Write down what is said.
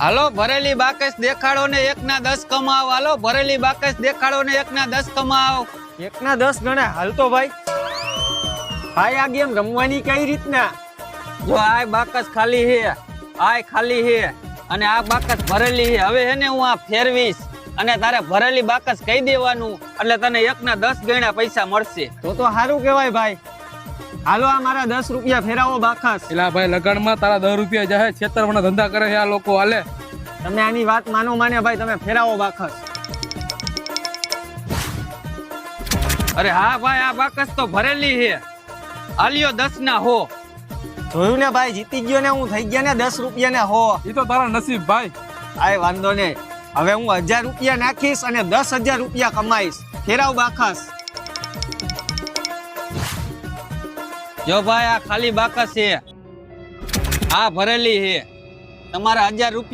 હાલો ભરેલી બાકસ દેખાડો ને 1 ના 10 કમાવ. હાલો ભરેલી બાકસ દેખાડો ને 1 ના 10 કમાવ. 1 ના 10 ગણે હાલતો ભાઈ. ભાઈ આ ગેમ રમવાની કઈ રીતના? જો આ બાકસ ખાલી હે, આ ખાલી હે અને આ બાકસ ભરેલી હે. હવે હે ને હું આ ફેરવીશ અને તારે ભરેલી બાકસ કહી દેવાનું એટલે તને 1 ના 10 ગણા પૈસા મળશે. તો સારું કહેવાય ભાઈ. હાલો આ મારા 10 રૂપિયા ફેરાવો બાકસ. એલા ભાઈ લગનમાં તારા 10 રૂપિયા જાહે, છેતરવાના ધંધા કરે છે આ લોકો. હાલે તમે આની વાત માનો ભાઈ, તમે ફેરાવો બાકસ. અરે હા ભાઈ, આ બાકસ તો ભરેલી હે. આલ્યો 10 ના હો. જોયું ને ભાઈ, જીતી ગયો ને હું. થઈ ગયા ને 10 રૂપિયા ને હો. એ તો તારા નસીબ ભાઈ. આય વાંધો નહીં. હવે હું 1000 રૂપિયા નાખીશ અને 10,000 રૂપિયા કમાઈશ. ફેરાવ બાકસ. જો ભાઈ આ ખાલી બાકસ છે, આ ભરેલી છે. તમારા 1000 રૂપિયા